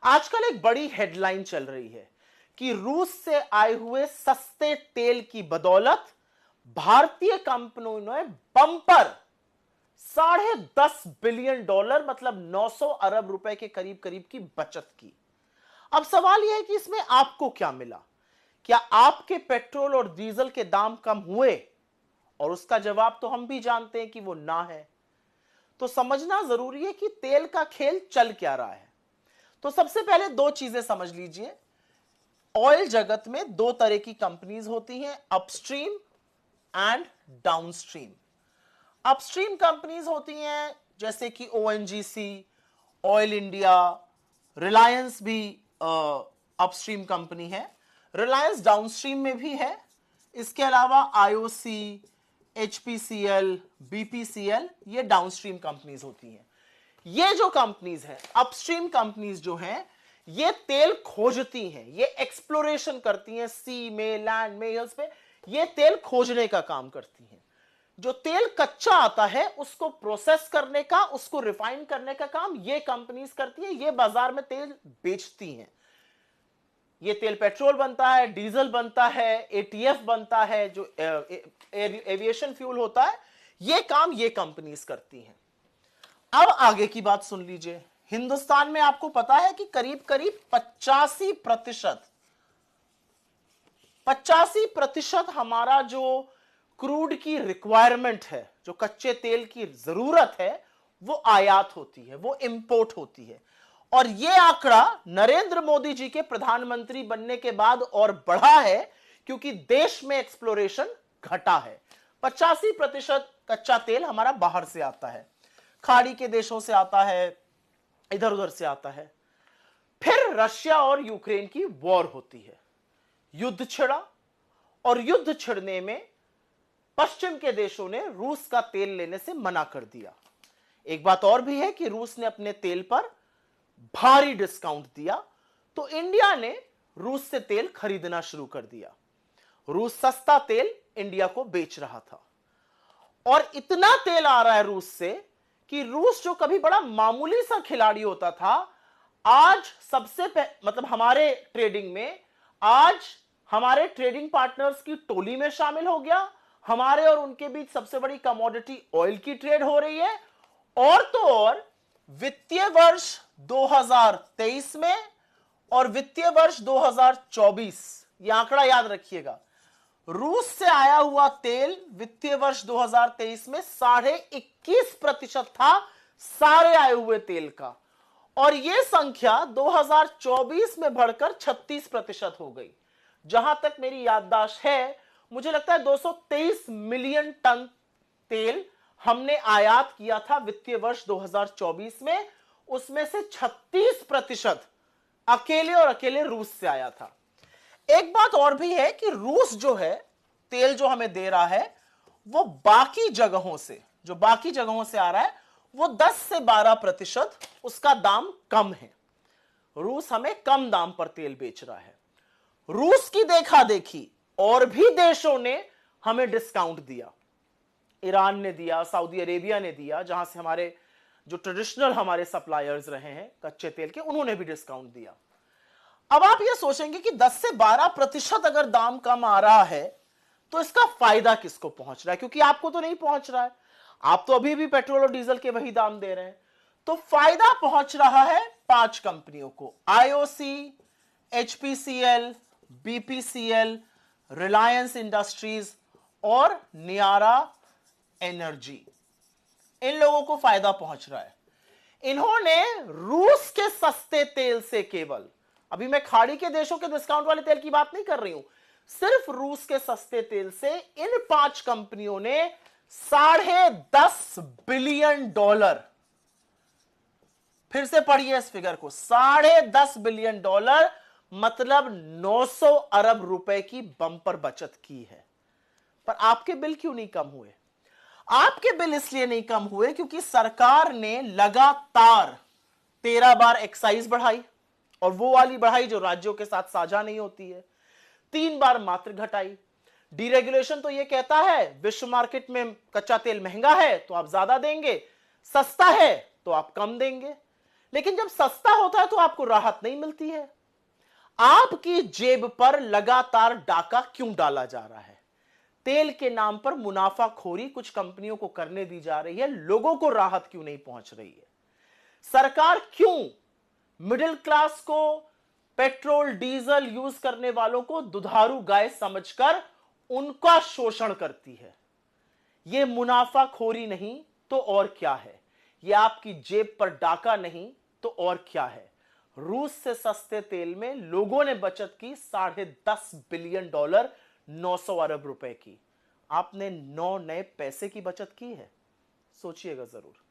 आजकल एक बड़ी हेडलाइन चल रही है कि रूस से आए हुए सस्ते तेल की बदौलत भारतीय कंपनियों ने बम्पर $10.5 बिलियन मतलब 900 अरब रुपए के करीब करीब की बचत की। अब सवाल यह है कि इसमें आपको क्या मिला? क्या आपके पेट्रोल और डीजल के दाम कम हुए? और उसका जवाब तो हम भी जानते हैं कि वो ना है। तो समझना जरूरी है कि तेल का खेल चल क्या रहा है। तो सबसे पहले दो चीजें समझ लीजिए। ऑयल जगत में दो तरह की कंपनीज होती हैं, upstream and downstream. Upstream companies होती हैं जैसे कि ओएनजीसी, ऑयल इंडिया, रिलायंस भी अपस्ट्रीम कंपनी है। रिलायंस डाउनस्ट्रीम में भी है। इसके अलावा आईओसी, एचपीसीएल, बीपीसीएल, ये डाउनस्ट्रीम कंपनीज होती हैं। ये जो कंपनीज हैं, अपस्ट्रीम कंपनीज जो हैं, ये तेल खोजती हैं, ये एक्सप्लोरेशन करती हैं, सी में, लैंड में, हिल्स पे ये तेल खोजने का काम करती हैं। जो तेल कच्चा आता है उसको प्रोसेस करने का, उसको रिफाइन करने का काम ये कंपनीज करती है। ये बाजार में तेल बेचती हैं। ये तेल पेट्रोल बनता है, डीजल बनता है, एटीएफ बनता है, जो एविएशन फ्यूल होता है, ये काम ये कंपनीज करती हैं। अब आगे की बात सुन लीजिए। हिंदुस्तान में आपको पता है कि करीब करीब 85% हमारा जो क्रूड की रिक्वायरमेंट है, जो कच्चे तेल की जरूरत है, वो आयात होती है, वो इंपोर्ट होती है। और यह आंकड़ा नरेंद्र मोदी जी के प्रधानमंत्री बनने के बाद और बढ़ा है, क्योंकि देश में एक्सप्लोरेशन घटा है। 85% कच्चा तेल हमारा बाहर से आता है, खाड़ी के देशों से आता है, इधर उधर से आता है। फिर रशिया और यूक्रेन की वॉर होती है, युद्ध छिड़ा, और युद्ध छिड़ने में पश्चिम के देशों ने रूस का तेल लेने से मना कर दिया। एक बात और भी है कि रूस ने अपने तेल पर भारी डिस्काउंट दिया, तो इंडिया ने रूस से तेल खरीदना शुरू कर दिया। रूस सस्ता तेल इंडिया को बेच रहा था, और इतना तेल आ रहा है रूस से कि रूस जो कभी बड़ा मामूली सा खिलाड़ी होता था, आज मतलब हमारे ट्रेडिंग में, आज हमारे ट्रेडिंग पार्टनर्स की टोली में शामिल हो गया। हमारे और उनके बीच सबसे बड़ी कमोडिटी ऑयल की ट्रेड हो रही है। और तो और वित्तीय वर्ष 2023 में और वित्तीय वर्ष 2024, यह आंकड़ा याद रखिएगा, रूस से आया हुआ तेल वित्तीय वर्ष 2023 में 21.5% था सारे आए हुए तेल का, और यह संख्या 2024 में बढ़कर 36% हो गई। जहां तक मेरी याददाश्त है, मुझे लगता है 223 मिलियन टन तेल हमने आयात किया था वित्तीय वर्ष 2024 में। उसमें से 36% अकेले और अकेले रूस से आया था। एक बात और भी है कि रूस जो है, तेल जो हमें दे रहा है, वो बाकी जगहों से आ रहा है, वो 10 से 12% उसका दाम कम है। रूस हमें कम दाम पर तेल बेच रहा है। रूस की देखा देखी और भी देशों ने हमें डिस्काउंट दिया। ईरान ने दिया, सऊदी अरेबिया ने दिया, जहां से हमारे जो ट्रेडिशनल हमारे सप्लायर्स रहे हैं कच्चे तेल के, उन्होंने भी डिस्काउंट दिया। अब आप ये सोचेंगे कि 10 से 12% अगर दाम कम आ रहा है तो इसका फायदा किसको पहुंच रहा है? क्योंकि आपको तो नहीं पहुंच रहा है, आप तो अभी भी पेट्रोल और डीजल के वही दाम दे रहे हैं। तो फायदा पहुंच रहा है 5 कंपनियों को, IOC, HPCL, BPCL, Reliance industries और नियारा एनर्जी। इन लोगों को फायदा पहुंच रहा है। इन्होंने रूस के सस्ते तेल से, केवल अभी मैं खाड़ी के देशों के डिस्काउंट वाले तेल की बात नहीं कर रही हूं, सिर्फ रूस के सस्ते तेल से इन 5 कंपनियों ने $10.5 बिलियन, फिर से पढ़िए इस फिगर को, $10.5 बिलियन मतलब 900 अरब रुपए की बंपर बचत की है। पर आपके बिल क्यों नहीं कम हुए? आपके बिल इसलिए नहीं कम हुए क्योंकि सरकार ने लगातार 13 बार एक्साइज बढ़ाई, और वो वाली बढ़ाई जो राज्यों के साथ साझा नहीं होती है। 3 बार मात्र घटाई। डीरेगुलेशन तो ये कहता है विश्व मार्केट में कच्चा तेल महंगा है तो आप ज्यादा देंगे, सस्ता है तो आप कम देंगे। लेकिन जब सस्ता होता है तो आपको राहत नहीं मिलती है। आपकी जेब पर लगातार डाका क्यों डाला जा रहा है? तेल के नाम पर मुनाफाखोरी कुछ कंपनियों को करने दी जा रही है, लोगों को राहत क्यों नहीं पहुंच रही है? सरकार क्यों मिडिल क्लास को, पेट्रोल डीजल यूज करने वालों को दुधारू गाय समझकर उनका शोषण करती है? यह मुनाफाखोरी नहीं तो और क्या है? यह आपकी जेब पर डाका नहीं तो और क्या है? रूस से सस्ते तेल में लोगों ने बचत की $10.5 बिलियन, 900 अरब रुपए की। आपने 9 नए पैसे की बचत की है? सोचिएगा जरूर।